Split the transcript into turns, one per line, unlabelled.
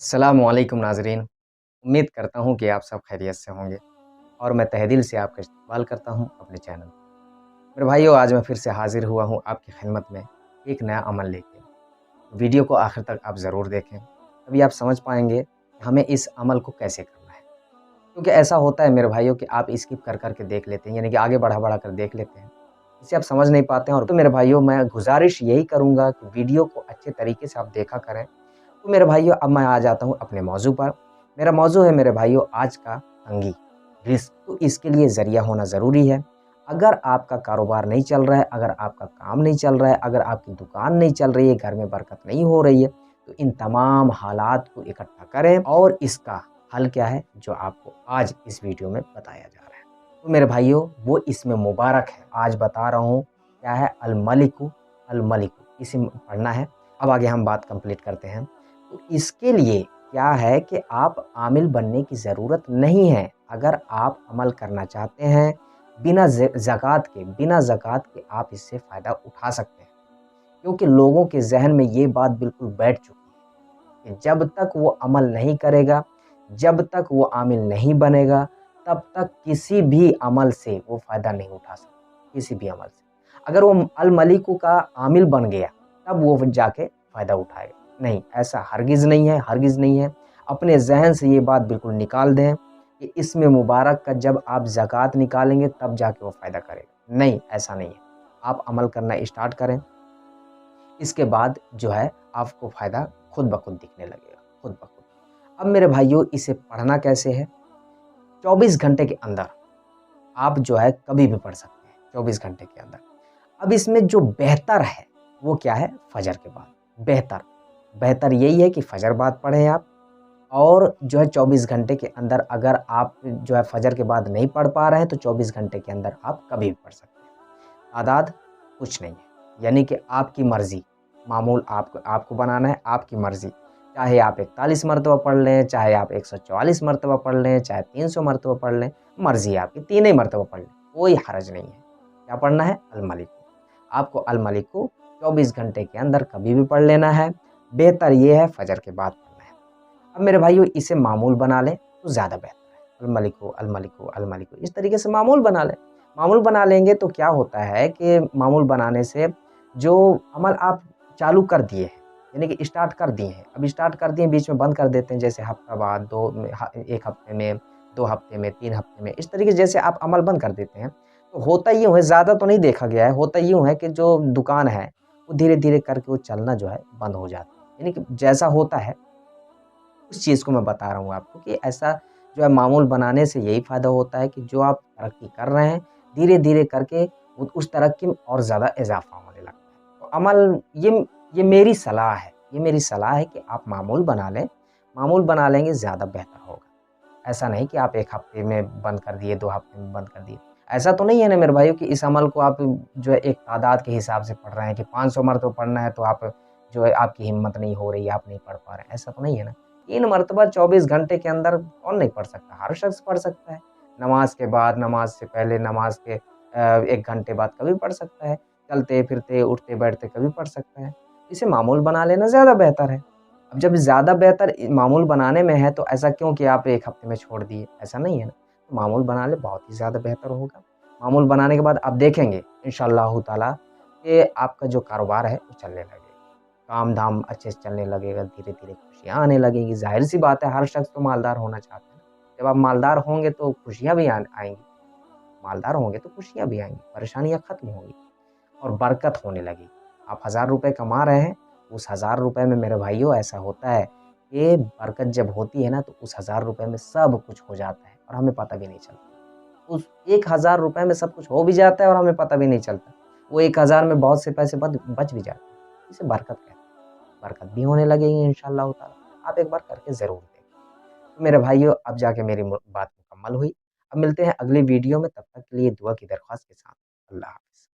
السلام علیکم ناظرین، امید کرتا ہوں کہ آپ سب خیریت سے ہوں گے اور میں تہہ دل سے آپ کا استقبال کرتا ہوں اپنے چینل میرے بھائیو، آج میں پھر سے حاضر ہوا ہوں آپ کی خدمت میں ایک نیا عمل لے کے۔ ویڈیو کو آخر تک آپ ضرور دیکھیں، تبھی آپ سمجھ پائیں گے کہ ہمیں اس عمل کو کیسے کرنا ہے۔ کیونکہ ایسا ہوتا ہے میرے بھائیو کہ آپ اسکپ کر کر کے دیکھ لیتے ہیں، یعنی کہ آگے بڑھا بڑھا کر دیکھ لیتے ہیں، اسے آپ سمجھ نہیں پاتے ہیں۔ اور تو میرے بھائیو، میں گزارش یہی کروں گا کہ ویڈیو کو اچھے طریقے سے آپ دیکھا کریں۔ تو میرے بھائیو، اب میں آ جاتا ہوں اپنے موضوع پر۔ میرا موضوع ہے میرے بھائیو آج کا تنگی، رزق۔ تو اس کے لیے ذریعہ ہونا ضروری ہے۔ اگر آپ کا کاروبار نہیں چل رہا ہے، اگر آپ کا کام نہیں چل رہا ہے، اگر آپ کی دکان نہیں چل رہی ہے، گھر میں برکت نہیں ہو رہی ہے، تو ان تمام حالات کو اکٹھا کریں اور اس کا حل کیا ہے جو آپ کو آج اس ویڈیو میں بتایا جا رہا ہے۔ تو میرے بھائیو، وہ اس میں مبارک ہے، آج بتا رہا ہوں کیا ہے، الملک الملک، اسے پڑھنا ہے۔ اب آگے ہم بات کمپلیٹ کرتے ہیں۔ تو اس کے لیے کیا ہے کہ آپ عامل بننے کی ضرورت نہیں ہے۔ اگر آپ عمل کرنا چاہتے ہیں بنا زکوٰۃ کے آپ اس سے فائدہ اٹھا سکتے ہیں، کیونکہ لوگوں کے ذہن میں یہ بات بالکل بیٹھ چکی ہے کہ جب تک وہ عمل نہیں کرے گا، جب تک وہ عامل نہیں بنے گا، تب تک کسی بھی عمل سے وہ فائدہ نہیں اٹھا سکتا، کسی بھی عمل سے۔ اگر وہ الملک کا عامل بن گیا تب وہ جا کے فائدہ اٹھائے گا۔ نہیں، ایسا ہرگز نہیں ہے، ہرگز نہیں ہے۔ اپنے ذہن سے یہ بات بالکل نکال دیں کہ اس میں مبارک کا جب آپ زکوٰۃ نکالیں گے تب جا کے وہ فائدہ کرے گا۔ نہیں، ایسا نہیں ہے۔ آپ عمل کرنا اسٹارٹ کریں، اس کے بعد جو ہے آپ کو فائدہ خود بخود دکھنے لگے گا، خود بخود۔ اب میرے بھائیو، اسے پڑھنا کیسے ہے؟ 24 گھنٹے کے اندر آپ جو ہے کبھی بھی پڑھ سکتے ہیں، 24 گھنٹے کے اندر۔ اب اس میں جو بہتر ہے وہ کیا ہے؟ فجر کے بعد۔ بہتر یہی ہے کہ فجر بعد پڑھیں آپ، اور جو ہے 24 گھنٹے کے اندر اگر آپ جو ہے فجر کے بعد نہیں پڑھ پا رہے ہیں تو 24 گھنٹے کے اندر آپ کبھی بھی پڑھ سکتے ہیں۔ تعداد کچھ نہیں ہے، یعنی کہ آپ کی مرضی، معمول آپ کو بنانا ہے، آپ کی مرضی۔ چاہے آپ 41 مرتبہ پڑھ لیں، چاہے آپ 144 مرتبہ پڑھ لیں، چاہے 300 مرتبہ پڑھ لیں، مرضی آپ کی، تین ہی مرتبہ پڑھ لیں، کوئی حرج نہیں ہے۔ کیا پڑھنا ہے؟ الملک کو۔ آپ کو الملک کو 24 گھنٹے کے اندر کبھی بھی پڑھ لینا ہے۔ بہتر یہ ہے فجر کے بعد پڑھنا ہے۔ اب میرے بھائیو، اسے معمول بنا لیں تو زیادہ بہتر ہے۔ الملک ہو الملک ہو الملک ہو، اس طریقے سے معمول بنا لیں۔ معمول بنا لیں گے تو کیا ہوتا ہے کہ معمول بنانے سے جو عمل آپ چالو کر دیے ہیں، یعنی کہ اسٹارٹ کر دیے ہیں، اب اسٹارٹ کر دیے بیچ میں بند کر دیتے ہیں، جیسے ہفتہ بعد، ایک ہفتے میں، 2 ہفتے میں، 3 ہفتے میں، اس طریقے سے جیسے آپ عمل بند کر دیتے ہیں، تو ہوتا یوں ہے، زیادہ تو نہیں دیکھا گیا ہے، ہوتا یوں ہے کہ جو دکان ہے وہ دھیرے دھیرے کر کے وہ چلنا جو ہے بند ہو جاتا ہے۔ یعنی کہ جیسا ہوتا ہے اس چیز کو میں بتا رہا ہوں آپ کو کہ ایسا جو ہے معمول بنانے سے یہی فائدہ ہوتا ہے کہ جو آپ ترقی کر رہے ہیں دھیرے دھیرے کر کے اس ترقی میں اور زیادہ اضافہ ہونے لگتا ہے۔ تو عمل یہ میری صلاح ہے، یہ میری صلاح ہے کہ آپ معمول بنا لیں، معمول بنا لیں گے زیادہ بہتر ہوگا۔ ایسا نہیں کہ آپ 1 ہفتے میں بند کر دیے، 2 ہفتے میں بند کر دیے۔ ایسا تو نہیں ہے نا میرے بھائیو کہ اس عمل کو آپ جو ہے ایک تعداد کے حساب سے پڑھ رہے ہیں کہ 500 مرتبہ پڑھنا ہے تو آپ جو ہے آپ کی ہمت نہیں ہو رہی ہے، آپ نہیں پڑھ پا رہے ہیں، ایسا تو نہیں ہے نا۔ 3 مرتبہ 24 گھنٹے کے اندر کون نہیں پڑھ سکتا؟ ہر شخص پڑھ سکتا ہے۔ نماز کے بعد، نماز سے پہلے، نماز کے 1 گھنٹے بعد کبھی پڑھ سکتا ہے، چلتے پھرتے اٹھتے بیٹھتے کبھی پڑھ سکتا ہے۔ اسے معمول بنا لینا زیادہ بہتر ہے۔ اب جب زیادہ بہتر معمول بنانے میں ہے تو ایسا کیوں کہ آپ 1 ہفتے میں چھوڑ دیے؟ ایسا نہیں ہے نا۔ تو معمول بنا لے، بہت ہی زیادہ بہتر ہوگا۔ معمول بنانے کے بعد آپ دیکھیں گے انشاءاللہ تعالیٰ کہ آپ کا جو کاروبار ہے وہ چلنے لگے گا، کام دھام اچھے سے چلنے لگے گا، دھیرے دھیرے خوشیاں آنے لگیں گی۔ ظاہر سی بات ہے، ہر شخص تو مالدار ہونا چاہتا ہے نا۔ جب آپ مالدار ہوں گے تو خوشیاں بھی آئیں گی، مالدار ہوں گے تو خوشیاں بھی آئیں گی، پریشانیاں ختم ہوں گی اور برکت ہونے لگے گی۔ آپ 1000 روپے کما رہے ہیں، اس 1000 روپے میں میرے بھائیوں ایسا ہوتا ہے کہ برکت جب ہوتی ہے نا تو اس 1000 روپے میں سب کچھ ہو جاتا ہے اور ہمیں پتہ بھی نہیں چلتا۔ اس 1000 روپے میں سب کچھ ہو بھی جاتا ہے اور ہمیں پتہ بھی نہیں چلتا۔ وہ 1000 میں بہت سے پیسے بچ بھی جاتے ہیں۔ اسے برکت کہتے ہیں، برکت بھی ہونے لگے گی انشاءاللہ تعالیٰ۔ آپ ایک بار کر کے ضرور دیکھیں۔ تو میرے بھائیو، اب جا کے میری بات مکمل ہوئی۔ اب ملتے ہیں اگلی ویڈیو میں، تب تک کے لیے دعا کی درخواست کے ساتھ۔ اللہ حافظ۔